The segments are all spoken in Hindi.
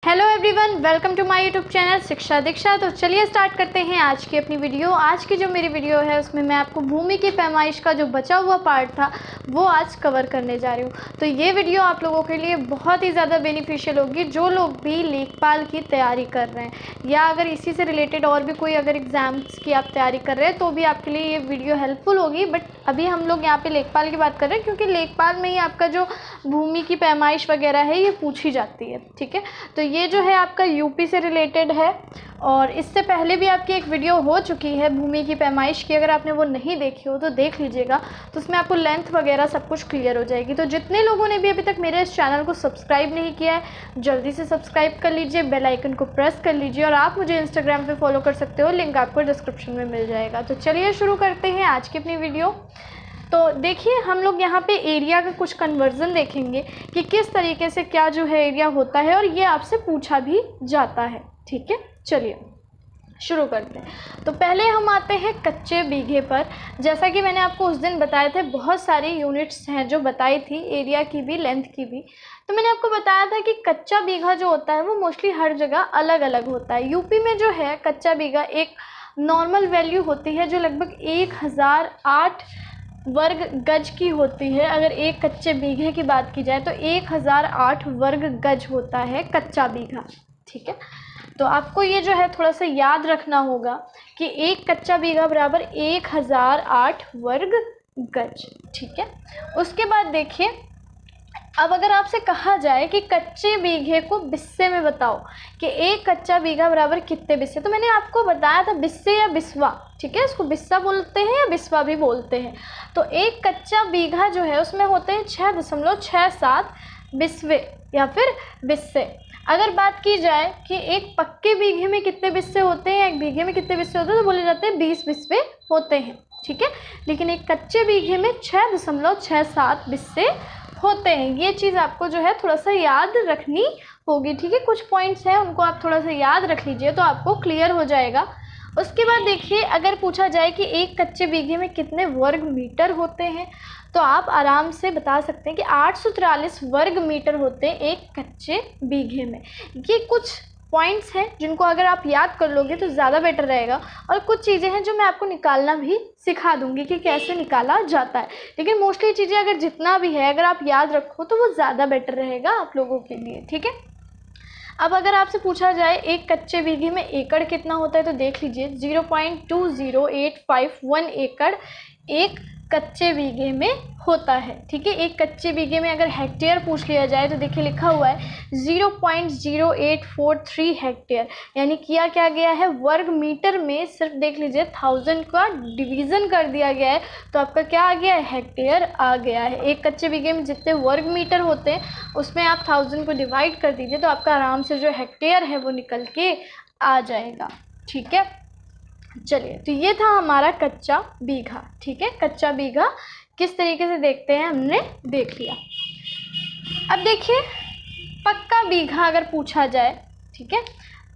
Hello everyone, welcome to my YouTube channel Shiksha Diksha. तो चलिए स्टार्ट करते हैं आज की अपनी वीडियो। आज की जो मेरी वीडियो है उसमें मैं आपको भूमि की पैमाइश का जो बचा हुआ पार्ट था वो आज कवर करने जा रही हूँ। तो ये वीडियो आप लोगों के लिए बहुत ही ज़्यादा बेनिफिशियल होगी, जो लोग भी लेखपाल की तैयारी कर रहे हैं या अगर इसी से रिलेटेड और भी कोई अगर एग्ज़ाम्स की आप तैयारी कर रहे हैं तो भी आपके लिए ये वीडियो हेल्पफुल होगी। बट अभी हम लोग यहाँ पे लेखपाल की बात कर रहे हैं क्योंकि लेखपाल में ही आपका जो भूमि की पैमाइश वगैरह है ये पूछी जाती है। ठीक है, तो ये जो है आपका यूपी से रिलेटेड है और इससे पहले भी आपकी एक वीडियो हो चुकी है भूमि की पैमाइश की। अगर आपने वो नहीं देखी हो तो देख लीजिएगा, तो उसमें आपको लेंथ वगैरह सब कुछ क्लियर हो जाएगी। तो जितने लोगों ने भी अभी तक मेरे इस चैनल को सब्सक्राइब नहीं किया है जल्दी से सब्सक्राइब कर लीजिए, बेल आइकन को प्रेस कर लीजिए और आप मुझे इंस्टाग्राम पे फॉलो कर सकते हो, लिंक आपको डिस्क्रिप्शन में मिल जाएगा। तो चलिए शुरू करते हैं आज की अपनी वीडियो। तो देखिए, हम लोग यहाँ पे एरिया का कुछ कन्वर्जन देखेंगे कि किस तरीके से क्या जो है एरिया होता है और ये आपसे पूछा भी जाता है। ठीक है, चलिए शुरू करते हैं। तो पहले हम आते हैं कच्चे बीघे पर। जैसा कि मैंने आपको उस दिन बताए थे, बहुत सारी यूनिट्स हैं जो बताई थी, एरिया की भी लेंथ की भी। तो मैंने आपको बताया था कि कच्चा बीघा जो होता है वो मोस्टली हर जगह अलग अलग होता है। यूपी में जो है कच्चा बीघा एक नॉर्मल वैल्यू होती है जो लगभग 1008 वर्ग गज की होती है। अगर एक कच्चे बीघे की बात की जाए तो 1008 वर्ग गज होता है कच्चा बीघा। ठीक है, तो आपको ये जो है थोड़ा सा याद रखना होगा कि एक कच्चा बीघा बराबर 1008 वर्ग गज। ठीक है, उसके बाद देखिए, अब अगर आपसे कहा जाए कि कच्चे बीघे को बिस्से में बताओ कि एक कच्चा बीघा बराबर कितने बिस्से, तो मैंने आपको बताया था बिस्से या बिस्वा। ठीक है, इसको बिस्सा बोलते हैं या बिस्वा भी बोलते हैं। तो एक कच्चा बीघा जो है उसमें होते हैं 6.67 बिस्वे या फिर बिस्से। अगर बात की जाए कि एक पक्के बीघे में कितने बिस्से होते हैं, एक बीघे में कितने बिस्से होते हैं, तो बोले जाते हैं 20 बिस्वे होते हैं। ठीक है, लेकिन एक कच्चे बीघे में 6.67 बिस्से होते हैं। ये चीज़ आपको जो है थोड़ा सा याद रखनी होगी। ठीक है, कुछ पॉइंट्स हैं उनको आप थोड़ा सा याद रख लीजिए तो आपको क्लियर हो जाएगा। उसके बाद देखिए, अगर पूछा जाए कि एक कच्चे बीघे में कितने वर्ग मीटर होते हैं तो आप आराम से बता सकते हैं कि 843 वर्ग मीटर होते हैं एक कच्चे बीघे में। ये कुछ पॉइंट्स हैं जिनको अगर आप याद कर लोगे तो ज़्यादा बेटर रहेगा, और कुछ चीज़ें हैं जो मैं आपको निकालना भी सिखा दूंगी कि कैसे निकाला जाता है। लेकिन मोस्टली चीज़ें अगर जितना भी है अगर आप याद रखो तो वो ज़्यादा बेटर रहेगा आप लोगों के लिए। ठीक है, अब अगर आपसे पूछा जाए एक कच्चे बीघे में एकड़ कितना होता है तो देख लीजिए 0.20851 एकड़ एक कच्चे बीघे में होता है। ठीक है, एक कच्चे बीघे में अगर हेक्टेयर पूछ लिया जाए तो देखिए लिखा हुआ है 0.0843 हेक्टेयर, यानी किया क्या गया है वर्ग मीटर में सिर्फ देख लीजिए 1000 का डिवीज़न कर दिया गया है तो आपका क्या आ गया है, हेक्टेयर आ गया है। एक कच्चे बीघे में जितने वर्ग मीटर होते हैं उसमें आप 1000 को डिवाइड कर दीजिए तो आपका आराम से जो हेक्टेयर है वो निकल के आ जाएगा। ठीक है, चलिए, तो ये था हमारा कच्चा बीघा। ठीक है, कच्चा बीघा किस तरीके से देखते हैं हमने देख लिया। अब देखिए पक्का बीघा अगर पूछा जाए। ठीक है,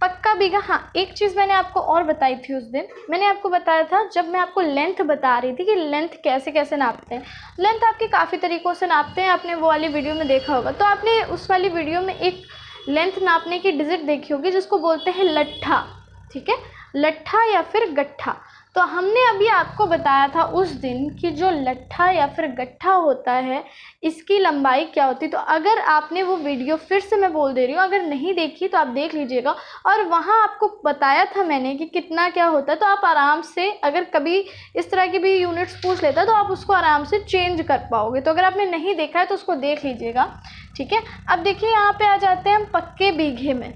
पक्का बीघा, हाँ एक चीज़ मैंने आपको और बताई थी उस दिन, मैंने आपको बताया था जब मैं आपको लेंथ बता रही थी कि लेंथ कैसे कैसे नापते हैं। लेंथ आपके काफ़ी तरीक़ों से नापते हैं, आपने वो वाली वीडियो में देखा होगा। तो आपने उस वाली वीडियो में एक लेंथ नापने की डिजिट देखी होगी जिसको बोलते हैं लट्ठा। ठीक है, लट्ठा या फिर गट्ठा। तो हमने अभी आपको बताया था उस दिन कि जो लट्ठा या फिर गट्ठा होता है इसकी लंबाई क्या होती है। तो अगर आपने वो वीडियो, फिर से मैं बोल दे रही हूँ, अगर नहीं देखी तो आप देख लीजिएगा, और वहाँ आपको बताया था मैंने कि कितना क्या होता है। तो आप आराम से अगर कभी इस तरह की भी यूनिट्स पूछ लेता तो आप उसको आराम से चेंज कर पाओगे। तो अगर आपने नहीं देखा है तो उसको देख लीजिएगा। ठीक है, अब देखिए यहाँ पे आ जाते हैं हम पक्के बीघे में।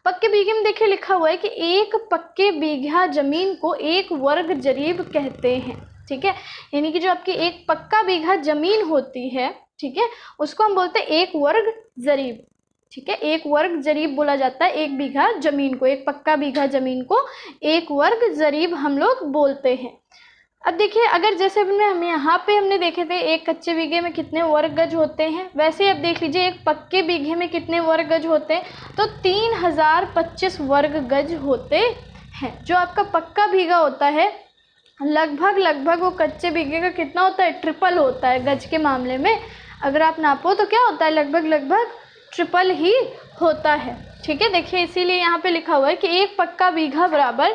पक्के बीघे में देखिए लिखा हुआ है कि एक पक्के बीघा जमीन को एक वर्ग जरीब कहते हैं। ठीक है, यानी कि जो आपकी एक पक्का बीघा जमीन होती है, ठीक है, उसको हम बोलते हैं एक वर्ग जरीब। ठीक है, एक वर्ग जरीब बोला जाता है एक बीघा जमीन को, एक पक्का बीघा जमीन को एक वर्ग जरीब हम लोग बोलते हैं। अब देखिए, अगर जैसे हम यहाँ पे हमने देखे थे एक कच्चे बीघे में कितने वर्ग गज होते हैं, वैसे ही अब देख लीजिए एक पक्के बीघे में कितने वर्ग गज होते हैं, तो 3025 वर्ग गज होते हैं। जो आपका पक्का बीघा होता है लगभग वो कच्चे बीघे का कितना होता है, ट्रिपल होता है गज के मामले में। अगर आप नापो तो क्या होता है, लगभग ट्रिपल ही होता है। ठीक है। देखिए इसीलिए यहाँ पे लिखा हुआ है कि 1 पक्का बीघा बराबर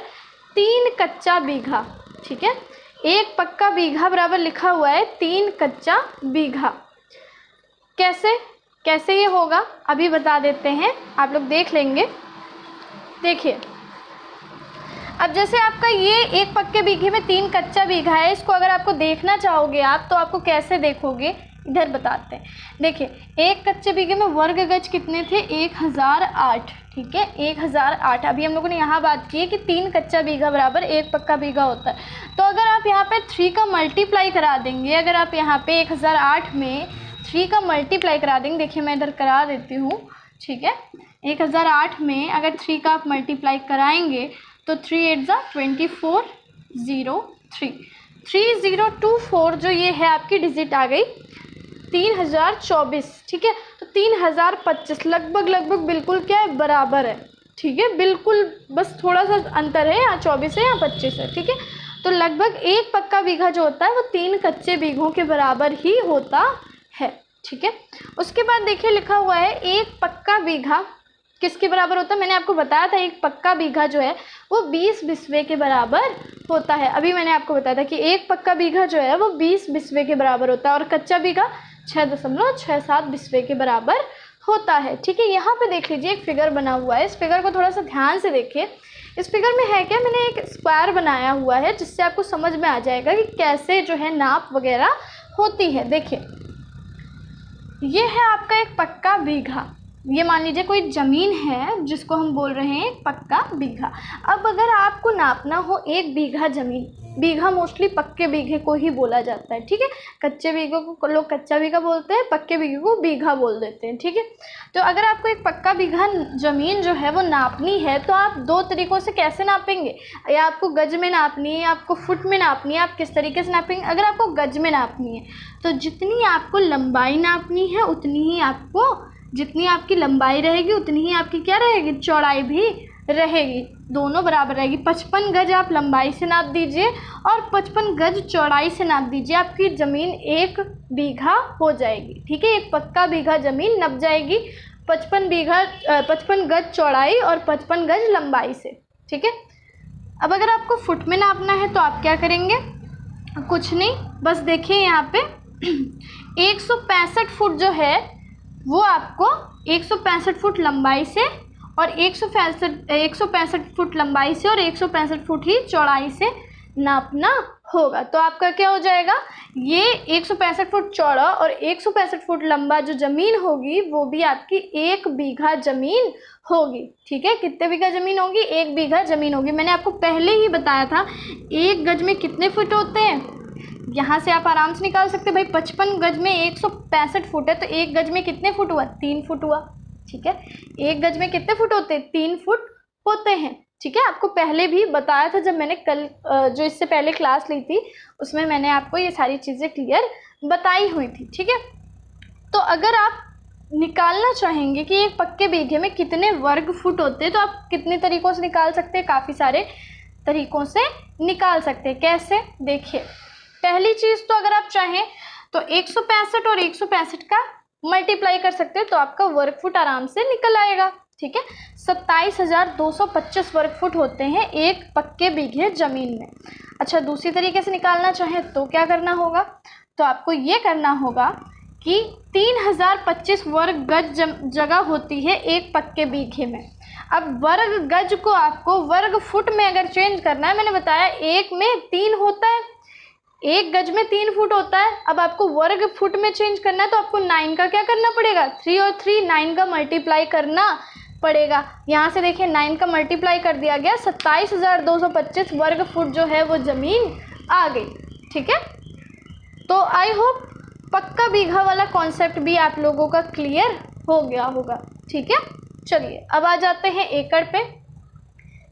3 कच्चा बीघा। ठीक है, 1 पक्का बीघा बराबर लिखा हुआ है 3 कच्चा बीघा। कैसे ये होगा अभी बता देते हैं, आप लोग देख लेंगे। देखिए अब जैसे आपका ये 1 पक्के बीघे में 3 कच्चा बीघा है, इसको अगर आपको देखना चाहोगे आप तो आपको कैसे देखोगे, इधर बताते हैं। देखिए 1 कच्चे बीघे में वर्ग गज कितने थे, 1008। ठीक है, 1008। अभी हम लोगों ने यहाँ बात की है कि 3 कच्चा बीघा बराबर 1 पक्का बीघा होता है। तो अगर आप यहाँ पे 3 का मल्टीप्लाई करा देंगे, अगर आप यहाँ पे 1008 में 3 का मल्टीप्लाई करा देंगे, देखिए मैं इधर करा देती हूँ। ठीक है, 1008 में अगर 3 का आप मल्टीप्लाई कराएंगे तो 3 8 जा 2403 3024 जो ये है आपकी डिजिट आ गई 3024। ठीक है, तो 3025 लगभग बिल्कुल क्या है, बराबर है। ठीक है, बिल्कुल बस थोड़ा सा अंतर है, यहाँ 24 है यहाँ 25 है। ठीक है, तो लगभग 1 पक्का बीघा जो होता है वो 3 कच्चे बीघों के बराबर ही होता है। ठीक है, उसके बाद देखिए लिखा हुआ है 1 पक्का बीघा किसके बराबर होता है, मैंने आपको बताया था 1 पक्का बीघा जो है वो 20 बिस्वे के बराबर होता है। अभी मैंने आपको बताया था कि 1 पक्का बीघा जो है वो 20 बिस्वे के बराबर होता है और कच्चा बीघा 6.67 बिस्वे के बराबर होता है। ठीक है, यहाँ पे देख लीजिए एक फिगर बना हुआ है, इस फिगर को थोड़ा सा ध्यान से देखिए। इस फिगर में है क्या, मैंने एक स्क्वायर बनाया हुआ है जिससे आपको समझ में आ जाएगा कि कैसे जो है नाप वगैरह होती है। देखिए ये है आपका 1 पक्का बीघा, ये मान लीजिए कोई ज़मीन है जिसको हम बोल रहे हैं 1 पक्का बीघा। अब अगर आपको नापना हो 1 बीघा ज़मीन, बीघा मोस्टली पक्के बीघे को ही बोला जाता है। ठीक है, कच्चे बीघे को लोग कच्चा बीघा बोलते हैं, पक्के बीघे को बीघा बोल देते हैं। ठीक है, तो अगर आपको 1 पक्का बीघा ज़मीन जो है वो नापनी है तो आप 2 तरीक़ों से कैसे नापेंगे, या आपको गज में नापनी है, आपको फुट में नापनी है, आप किस तरीके से नापेंगे। अगर आपको गज में नापनी है तो जितनी आपको लंबाई नापनी है उतनी ही आपको, जितनी आपकी लंबाई रहेगी उतनी ही आपकी क्या रहेगी, चौड़ाई भी रहेगी, दोनों बराबर रहेगी। 55 गज आप लंबाई से नाप दीजिए और 55 गज चौड़ाई से नाप दीजिए, आपकी ज़मीन 1 बीघा हो जाएगी। ठीक है, 1 पक्का बीघा ज़मीन नप जाएगी 55 गज चौड़ाई और 55 गज लंबाई से। ठीक है, अब अगर आपको फुट में नापना है तो आप क्या करेंगे, कुछ नहीं, बस देखिए यहाँ पे 165 फुट जो है वो आपको 165 फुट लंबाई से और 165 फुट लंबाई से और 165 फुट ही चौड़ाई से नापना होगा। तो आपका क्या हो जाएगा, ये 165 फुट चौड़ा और 165 फुट लंबा जो ज़मीन होगी वो भी आपकी 1 बीघा ज़मीन होगी। ठीक है, कितने बीघा ज़मीन होगी, 1 बीघा ज़मीन होगी। मैंने आपको पहले ही बताया था 1 गज में कितने फुट होते हैं, यहाँ से आप आराम से निकाल सकते हैं भाई। 55 गज में 165 फुट है तो 1 गज में कितने फुट हुआ, 3 फुट हुआ। ठीक है, 1 गज में कितने फुट होते हैं, 3 फुट होते हैं। ठीक है, आपको पहले भी बताया था जब मैंने कल जो इससे पहले क्लास ली थी उसमें मैंने आपको ये सारी चीज़ें क्लियर बताई हुई थी। ठीक है, तो अगर आप निकालना चाहेंगे कि 1 पक्के बीघे में कितने वर्ग फुट होते हैं तो आप कितने तरीक़ों से निकाल सकते हैं, काफ़ी सारे तरीक़ों से निकाल सकते हैं। कैसे, देखिए पहली चीज़ तो अगर आप चाहें तो 165 और 165 का मल्टीप्लाई कर सकते हैं तो आपका वर्ग फुट आराम से निकल आएगा। ठीक है, 27,225 वर्ग फुट होते हैं 1 पक्के बीघे ज़मीन में। अच्छा, दूसरी तरीके से निकालना चाहें तो क्या करना होगा, तो आपको ये करना होगा कि 3025 वर्ग गज जगह होती है 1 पक्के बीघे में। अब वर्ग गज को आपको वर्ग फुट में अगर चेंज करना है, मैंने बताया 1 में 3 होता है, 1 गज में 3 फुट होता है। अब आपको वर्ग फुट में चेंज करना है तो आपको 9 का क्या करना पड़ेगा, 3 और 3 9 का मल्टीप्लाई करना पड़ेगा। यहाँ से देखिए 9 का मल्टीप्लाई कर दिया गया, 27,225 वर्ग फुट जो है वो ज़मीन आ गई। ठीक है, तो आई होप पक्का बीघा वाला कॉन्सेप्ट भी आप लोगों का क्लियर हो गया होगा। ठीक है, चलिए अब आ जाते हैं एकड़ पे।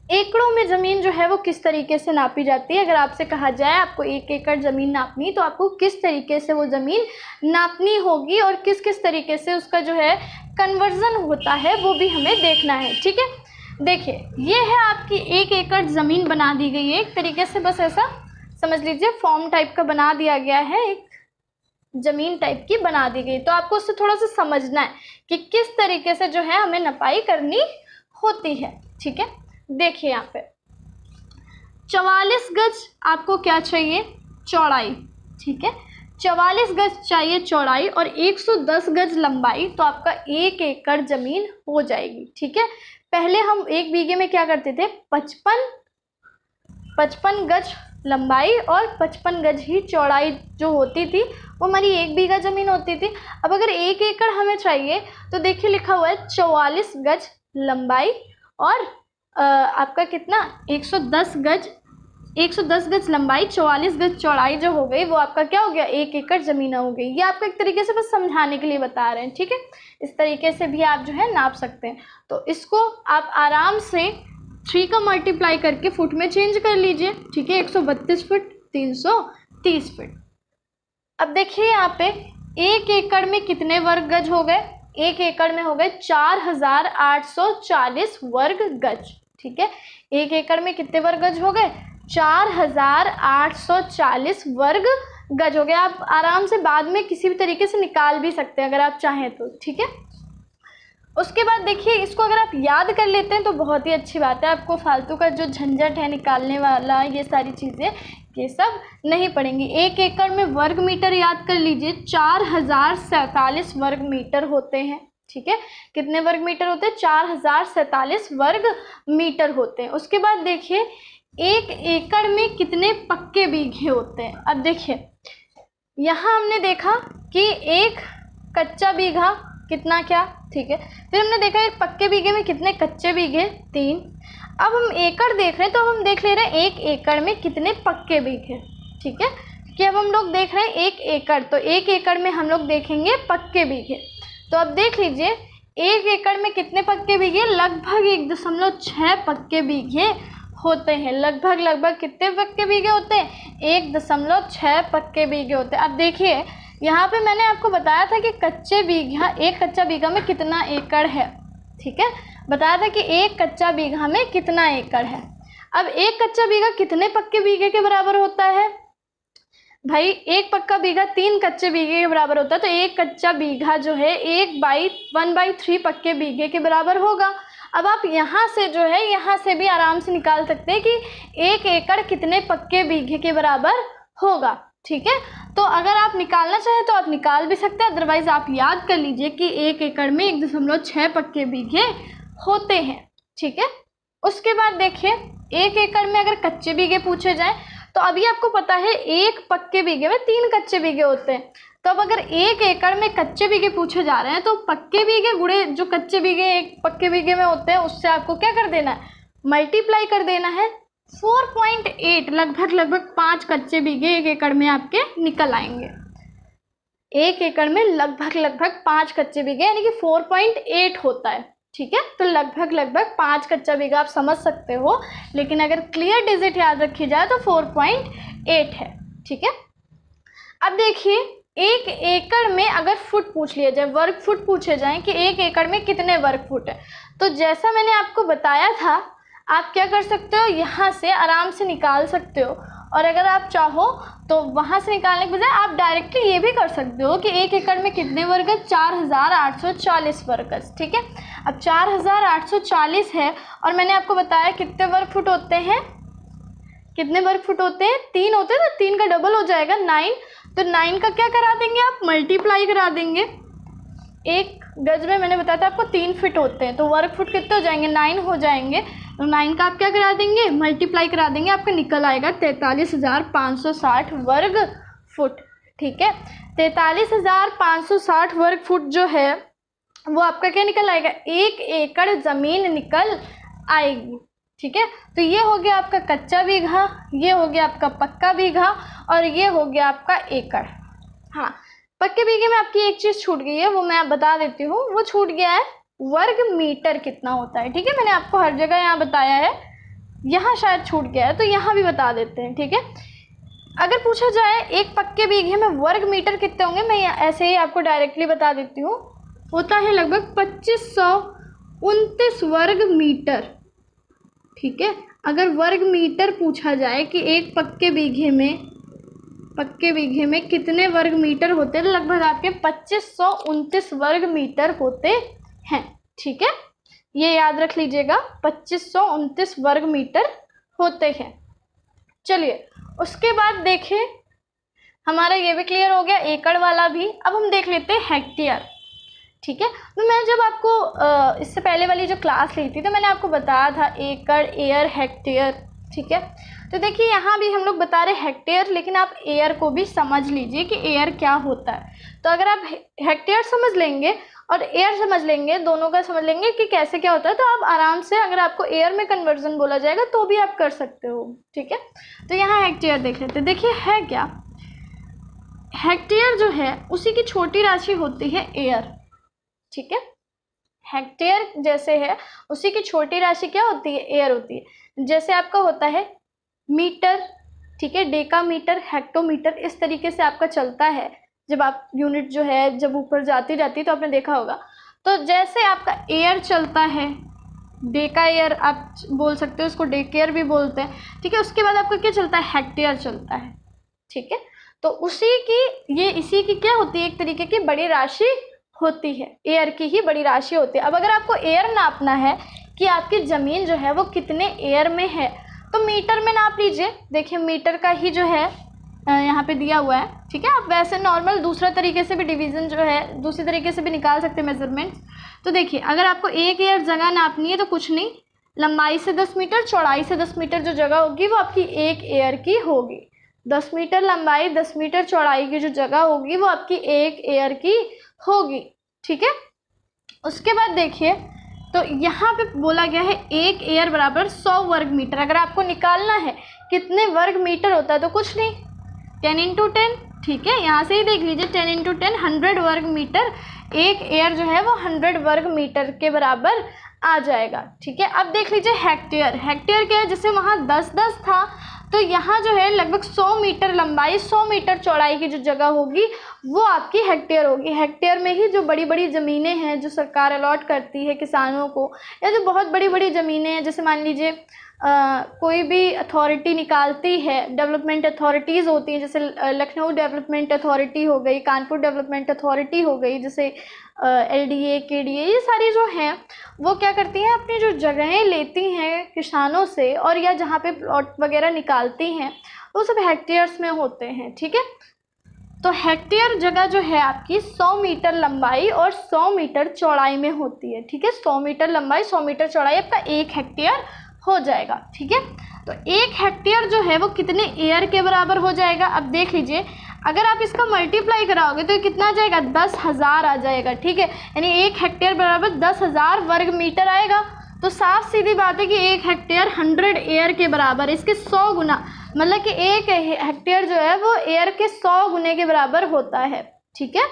एकड़ों में ज़मीन जो है वो किस तरीके से नापी जाती है। अगर आपसे कहा जाए आपको 1 एकड़ ज़मीन नापनी तो आपको किस तरीके से वो ज़मीन नापनी होगी और किस किस तरीके से उसका जो है कन्वर्जन होता है वो भी हमें देखना है। ठीक है, देखिए ये है आपकी 1 एकड़ ज़मीन बना दी गई है एक तरीके से, बस ऐसा समझ लीजिए फॉर्म टाइप का बना दिया गया है एक ज़मीन टाइप की बना दी गई। तो आपको उससे थोड़ा सा समझना है कि किस तरीके से जो है हमें नपाई करनी होती है। ठीक है, देखिए यहाँ पे 44 गज आपको क्या चाहिए, चौड़ाई। ठीक है, 44 गज चाहिए चौड़ाई और 110 गज लंबाई, तो आपका 1 एकड़ ज़मीन हो जाएगी। ठीक है, पहले हम 1 बीघे में क्या करते थे, 55 गज लंबाई और 55 गज ही चौड़ाई जो होती थी वो हमारी 1 बीघा ज़मीन होती थी। अब अगर 1 एकड़ हमें चाहिए तो देखिए लिखा हुआ है 44 गज लंबाई और आपका कितना 110 गज लंबाई 44 गज चौड़ाई जो हो गई वो आपका क्या हो गया, 1 एकड़ ज़मीन हो गई। ये आपको एक तरीके से बस समझाने के लिए बता रहे हैं। ठीक है, इस तरीके से भी आप जो है नाप सकते हैं। तो इसको आप आराम से 3 का मल्टीप्लाई करके फुट में चेंज कर लीजिए। ठीक है, 132 फुट 330 फुट। अब देखिए यहाँ पे 1 एकड़ में कितने वर्ग गज हो गए, 1 एकड़ में हो गए 4840 वर्ग गज। ठीक है, 1 एकड़ में कितने वर्ग गज हो गए, 4840 वर्ग गज हो गया। आप आराम से बाद में किसी भी तरीके से निकाल भी सकते हैं अगर आप चाहें तो। ठीक है, उसके बाद देखिए इसको अगर आप याद कर लेते हैं तो बहुत ही अच्छी बात है, आपको फालतू का जो झंझट है निकालने वाला ये सारी चीज़ें ये सब नहीं पड़ेंगी। 1 एकड़ में वर्ग मीटर याद कर लीजिए, 4047 वर्ग मीटर होते हैं। ठीक है, कितने वर्ग मीटर होते हैं, 4047 वर्ग मीटर होते हैं। उसके बाद देखिए 1 एकड़ में कितने पक्के बीघे होते हैं। अब देखिए यहाँ हमने देखा कि एक कच्चा बीघा कितना क्या, ठीक है, फिर हमने देखा एक पक्के बीघे में कितने कच्चे बीघे, 3। अब हम एकड़ देख रहे हैं तो हम देख ले रहे हैं 1 एकड़ में कितने पक्के बीघे। ठीक है, कि अब हम लोग देख रहे हैं 1 एकड़, तो 1 एकड़ में हम लोग देखेंगे पक्के बीघे। तो अब देख लीजिए 1 एकड़ में कितने पक्के बीघे, लगभग 1.6 पक्के बीघे होते हैं। लगभग कितने पक्के बीघे होते हैं, 1.6 पक्के बीघे होते हैं। अब देखिए यहाँ पे मैंने आपको बताया था कि एक कच्चा बीघा में कितना एकड़ है। ठीक है, बताया था कि एक कच्चा बीघा में कितना एकड़ है। अब एक कच्चा बीघा कितने पक्के बीघे के बराबर होता है भाई, एक पक्का बीघा 3 कच्चे बीघे के बराबर होता है। तो एक कच्चा बीघा जो है 1/3 पक्के बीघे के बराबर होगा। अब आप यहाँ से जो है यहाँ से भी आराम से निकाल सकते हैं कि 1 एकड़ कितने पक्के बीघे के बराबर होगा। ठीक है, तो अगर आप निकालना चाहें तो आप निकाल भी सकते हैं, अदरवाइज आप याद कर लीजिए कि 1 एकड़ में 1.6 पक्के बीघे होते हैं। ठीक है, उसके बाद देखिए 1 एकड़ में अगर कच्चे बीघे पूछे जाएं तो अभी आपको पता है 1 पक्के बीघे में 3 कच्चे बीघे होते हैं। तो अब अगर 1 एकड़ में कच्चे बीघे पूछे जा रहे हैं तो पक्के बीघे गुणे जो कच्चे बीघे 1 पक्के बीघे में होते हैं उससे आपको क्या कर देना है, मल्टीप्लाई कर देना है। 4.8 लगभग 5 कच्चे बीघे 1 एकड़ में आपके निकल आएंगे। 1 एकड़ में लगभग 5 कच्चे बीघे यानी कि 4.8 होता है। ठीक है, तो लगभग 5 कच्चा बीघा आप समझ सकते हो, लेकिन अगर क्लियर डिजिट याद रखी जाए तो 4.8 है। ठीक है, अब देखिए 1 एकड़ में अगर फुट पूछ लिया जाए, वर्ग फुट पूछे जाए कि 1 एकड़ में कितने वर्ग फुट है, तो जैसा मैंने आपको बताया था आप क्या कर सकते हो, यहाँ से आराम से निकाल सकते हो। और अगर आप चाहो तो वहाँ से निकालने के बजाय आप डायरेक्टली ये भी कर सकते हो कि 1 एकड़ में कितने वर्ग है, 4840 वर्ग। ठीक है, अब 4840 है और मैंने आपको बताया कितने वर्ग फुट होते हैं, कितने वर्ग फुट होते हैं, 3 होते हैं, तो 3 का डबल हो जाएगा 9। तो 9 का क्या करा देंगे आप, मल्टीप्लाई करा देंगे। 1 गज में मैंने बताया था आपको 3 फीट होते हैं, तो वर्ग फुट कितने हो जाएंगे, 9 हो जाएंगे। तो 9 का आप क्या करा देंगे, मल्टीप्लाई करा देंगे, आपका निकल आएगा 43,560 वर्ग फुट। ठीक है, 43,560 वर्ग फुट जो है वो आपका क्या निकल आएगा, 1 एकड़ ज़मीन निकल आएगी। ठीक है, तो ये हो गया आपका कच्चा बीघा, ये हो गया आपका पक्का बीघा और ये हो गया आपका एकड़। हाँ, पक्के बीघे में आपकी एक चीज़ छूट गई है, वो मैं बता देती हूँ। वो छूट गया है वर्ग मीटर कितना होता है। ठीक है, मैंने आपको हर जगह यहाँ बताया है, यहाँ शायद छूट गया है तो यहाँ भी बता देते हैं। ठीक है, अगर पूछा जाए एक पक्के बीघे में वर्ग मीटर कितने होंगे, मैं ऐसे ही आपको डायरेक्टली बता देती हूँ, होता है लगभग 2529 वर्ग मीटर। ठीक है, अगर वर्ग मीटर पूछा जाए कि एक पक्के बीघे में पक्के बीघे में कितने वर्ग मीटर होते हैं? लगभग आपके 2529 वर्ग मीटर होते हैं। ठीक है, ये याद रख लीजिएगा, 2529 वर्ग मीटर होते हैं। चलिए उसके बाद देखिए, हमारा ये भी क्लियर हो गया, एकड़ वाला भी। अब हम देख लेते हैं हेक्टेयर। ठीक है, तो मैं जब आपको इससे पहले वाली जो क्लास ली थी तो मैंने आपको बताया था एकड़, एयर, हेक्टेयर। ठीक है, तो देखिए यहाँ भी हम लोग बता रहे हेक्टेयर, लेकिन आप एयर को भी समझ लीजिए कि एयर क्या होता है। तो अगर आप हेक्टेयर समझ लेंगे और एयर समझ लेंगे, दोनों का समझ लेंगे कि कैसे क्या होता है, तो आप आराम से, अगर आपको एयर में कन्वर्जन बोला जाएगा तो भी आप कर सकते हो। ठीक है, तो यहाँ हेक्टेयर देख लेते हैं। देखिए है क्या, हेक्टेयर जो है उसी की छोटी राशि होती है एयर। ठीक है, हेक्टेयर जैसे है उसी की छोटी राशि क्या होती है? एयर होती है। जैसे आपका होता है मीटर, ठीक है, डेकामीटर, हेक्टोमीटर, इस तरीके से आपका चलता है। जब आप यूनिट जो है जब ऊपर जाती जाती तो आपने देखा होगा। तो जैसे आपका एयर चलता है, डेका एयर आप बोल सकते हो, उसको डेकेयर भी बोलते हैं। ठीक है, उसके बाद आपका क्या चलता है? हेक्टेयर चलता है। ठीक है, तो उसी की क्या होती है? एक तरीके की बड़ी राशि होती है, एयर की ही बड़ी राशि होती है। अब अगर आपको एयर नापना है कि आपकी ज़मीन जो है वो कितने एयर में है, तो मीटर में नाप लीजिए। देखिए मीटर का ही जो है यहाँ पे दिया हुआ है। ठीक है, आप वैसे नॉर्मल दूसरा तरीके से भी डिवीज़न जो है दूसरी तरीके से भी निकाल सकते हैं मेजरमेंट्स। तो देखिए अगर आपको 1 एयर जगह नापनी है तो कुछ नहीं, लंबाई से 10 मीटर, चौड़ाई से 10 मीटर जो जगह होगी वो आपकी 1 एयर की होगी। 10 मीटर लंबाई, 10 मीटर चौड़ाई की जो जगह होगी वो आपकी 1 एयर की होगी। ठीक है, उसके बाद देखिए, तो यहाँ पे बोला गया है 1 एयर बराबर 100 वर्ग मीटर। अगर आपको निकालना है कितने वर्ग मीटर होता है, तो कुछ नहीं, 10 × 10। ठीक है, यहाँ से ही देख लीजिए, 10 × 10 100 वर्ग मीटर। 1 एयर जो है वो 100 वर्ग मीटर के बराबर आ जाएगा। ठीक है, अब देख लीजिए हेक्टेयर। हेक्टेयर क्या है? जैसे वहाँ 10-10 था, तो यहाँ जो है लगभग 100 मीटर लंबाई, 100 मीटर चौड़ाई की जो जगह होगी वो आपकी हेक्टेयर होगी। हेक्टेयर में ही जो बड़ी बड़ी ज़मीनें हैं जो सरकार अलॉट करती है किसानों को, या जो बहुत बड़ी बड़ी ज़मीनें हैं, जैसे मान लीजिए कोई भी अथॉरिटी निकालती है, डेवलपमेंट अथॉरिटीज़ होती हैं, जैसे लखनऊ डेवलपमेंट अथॉरिटी हो गई, कानपुर डेवलपमेंट अथॉरिटी हो गई, जैसे LDA, KDA, ये सारी जो हैं वो क्या करती हैं, अपनी जो जगहें लेती हैं किसानों से, और या जहाँ पे प्लॉट वगैरह निकालती हैं वो सब हेक्टेयर्स में होते हैं। ठीक है, तो हेक्टेयर जगह जो है आपकी 100 मीटर लंबाई और 100 मीटर चौड़ाई में होती है। ठीक है, 100 मीटर लंबाई, 100 मीटर चौड़ाई, आपका 1 हेक्टेयर हो जाएगा। ठीक है, तो 1 हेक्टेयर जो है वो कितने एयर के बराबर हो जाएगा? अब देख लीजिए, अगर आप इसका मल्टीप्लाई कराओगे तो कितना आ जाएगा? 10,000 आ जाएगा। ठीक है, यानी 1 हेक्टेयर बराबर 10,000 वर्ग मीटर आएगा। तो साफ सीधी बात है कि 1 हेक्टेयर 100 एयर के बराबर, इसके 100 गुना, मतलब कि 1 हेक्टेयर जो है वो एयर के 100 गुने के बराबर होता है। ठीक है,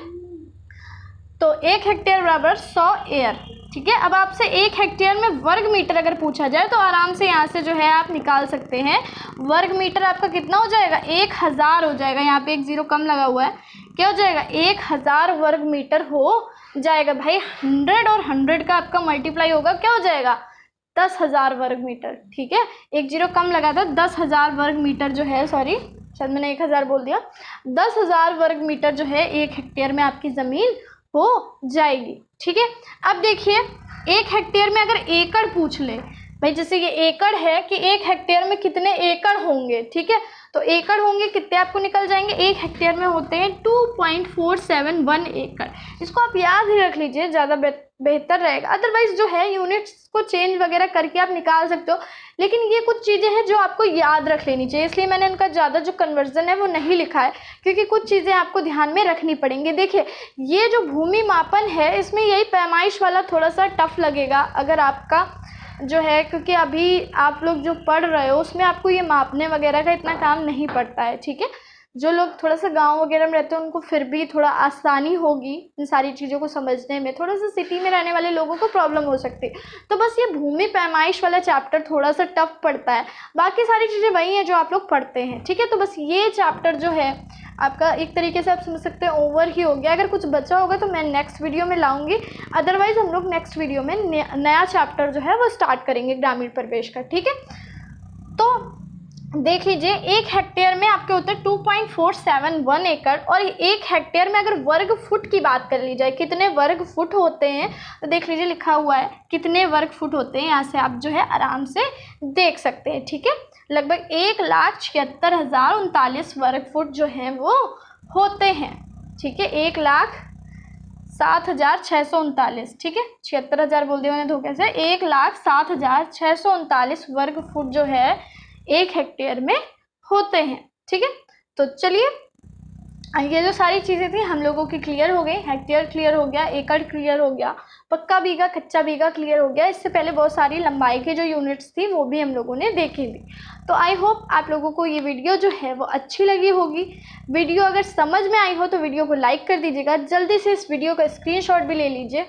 तो 1 हेक्टेयर बराबर 100 एयर। ठीक है, अब आपसे 1 हेक्टेयर में वर्ग मीटर अगर पूछा जाए तो आराम से यहाँ से जो है आप निकाल सकते हैं। वर्ग मीटर आपका कितना हो जाएगा? 1000 हो जाएगा। यहाँ पे 1 0 कम लगा हुआ है, क्या हो जाएगा? 1000 वर्ग मीटर हो जाएगा। भाई 100 और 100 का आपका मल्टीप्लाई होगा, क्या हो जाएगा? 10,000 वर्ग मीटर। ठीक है, 1 0 कम लगा था, 10,000 वर्ग मीटर जो है, सॉरी शायद मैंने 1000 बोल दिया, 10,000 वर्ग मीटर जो है 1 हेक्टेयर में आपकी ज़मीन हो जाएगी। ठीक है, अब देखिए 1 हेक्टेयर में अगर एकड़ पूछ ले, भाई जैसे ये एकड़ है कि 1 हेक्टेयर में कितने एकड़ होंगे। ठीक है, तो एकड़ होंगे कितने आपको निकल जाएंगे? 1 हेक्टेयर में होते हैं 2.471 एकड़। इसको आप याद ही रख लीजिए, ज़्यादा बेहतर रहेगा। अदरवाइज जो है यूनिट्स को चेंज वगैरह करके आप निकाल सकते हो, लेकिन ये कुछ चीज़ें हैं जो आपको याद रख लेनी चाहिए, इसलिए मैंने इनका ज़्यादा जो कन्वर्जन है वो नहीं लिखा है, क्योंकि कुछ चीज़ें आपको ध्यान में रखनी पड़ेंगी। देखिए ये जो भूमि मापन है इसमें यही पैमाइश वाला थोड़ा सा टफ लगेगा अगर आपका जो है, क्योंकि अभी आप लोग जो पढ़ रहे हो उसमें आपको ये मापने वगैरह का इतना काम नहीं पड़ता है। ठीक है, जो लोग थोड़ा सा गांव वगैरह में रहते हैं उनको फिर भी थोड़ा आसानी होगी इन सारी चीज़ों को समझने में, थोड़ा सा सिटी में रहने वाले लोगों को प्रॉब्लम हो सकती है। तो बस ये भूमि पैमाइश वाला चैप्टर थोड़ा सा टफ पड़ता है, बाकी सारी चीज़ें वही हैं जो आप लोग पढ़ते हैं। ठीक है, तो बस ये चैप्टर जो है आपका एक तरीके से आप समझ सकते हैं ओवर ही हो गया। अगर कुछ बचा होगा तो मैं नेक्स्ट वीडियो में लाऊंगी, अदरवाइज हम लोग नेक्स्ट वीडियो में नया चैप्टर जो है वो स्टार्ट करेंगे ग्रामीण परिवेश का। ठीक है, तो देख लीजिए 1 हेक्टेयर में आपके होते हैं 2.471 एकड़, और 1 हेक्टेयर में अगर वर्ग फुट की बात कर ली जाए कितने वर्ग फुट होते हैं, तो देख लीजिए लिखा हुआ है कितने वर्ग फुट होते हैं, यहाँ से आप जो है आराम से देख सकते हैं। ठीक है, लगभग 1,76,039 वर्ग फुट जो हैं वो होते हैं। ठीक है, 1,07,639, ठीक है 76,000 बोल दिया मैंने धोखे से, 1,07,639 वर्ग फुट जो है 1 हेक्टेयर में होते हैं। ठीक है, तो चलिए ये जो सारी चीज़ें थी हम लोगों की क्लियर हो गई। हेक्टेयर क्लियर हो गया, एकड़ क्लियर हो गया, पक्का बीघा कच्चा बीघा क्लियर हो गया। इससे पहले बहुत सारी लंबाई की जो यूनिट्स थी वो भी हम लोगों ने देखी थी। तो आई होप आप लोगों को ये वीडियो जो है वो अच्छी लगी होगी। वीडियो अगर समझ में आई हो तो वीडियो को लाइक कर दीजिएगा। जल्दी से इस वीडियो का स्क्रीनशॉट भी ले लीजिए।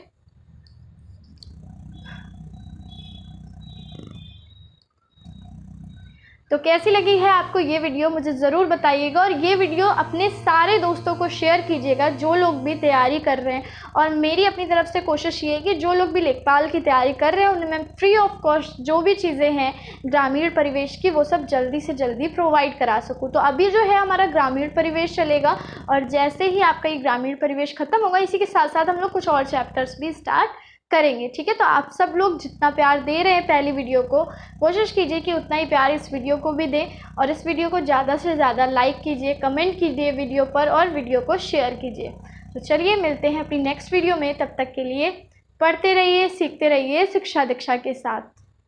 तो कैसी लगी है आपको ये वीडियो मुझे ज़रूर बताइएगा, और ये वीडियो अपने सारे दोस्तों को शेयर कीजिएगा जो लोग भी तैयारी कर रहे हैं। और मेरी अपनी तरफ से कोशिश ये है कि जो लोग भी लेखपाल की तैयारी कर रहे हैं उन्हें मैं फ्री ऑफ कॉस्ट जो भी चीज़ें हैं ग्रामीण परिवेश की वो सब जल्दी से जल्दी प्रोवाइड करा सकूँ। तो अभी जो है हमारा ग्रामीण परिवेश चलेगा, और जैसे ही आपका ये ग्रामीण परिवेश ख़त्म होगा इसी के साथ साथ हम लोग कुछ और चैप्टर्स भी स्टार्ट करेंगे। ठीक है, तो आप सब लोग जितना प्यार दे रहे हैं पहली वीडियो को, कोशिश कीजिए कि उतना ही प्यार इस वीडियो को भी दें, और इस वीडियो को ज़्यादा से ज़्यादा लाइक कीजिए, कमेंट कीजिए वीडियो पर, और वीडियो को शेयर कीजिए। तो चलिए मिलते हैं अपनी नेक्स्ट वीडियो में, तब तक के लिए पढ़ते रहिए, सीखते रहिए शिक्षा दीक्षा के साथ।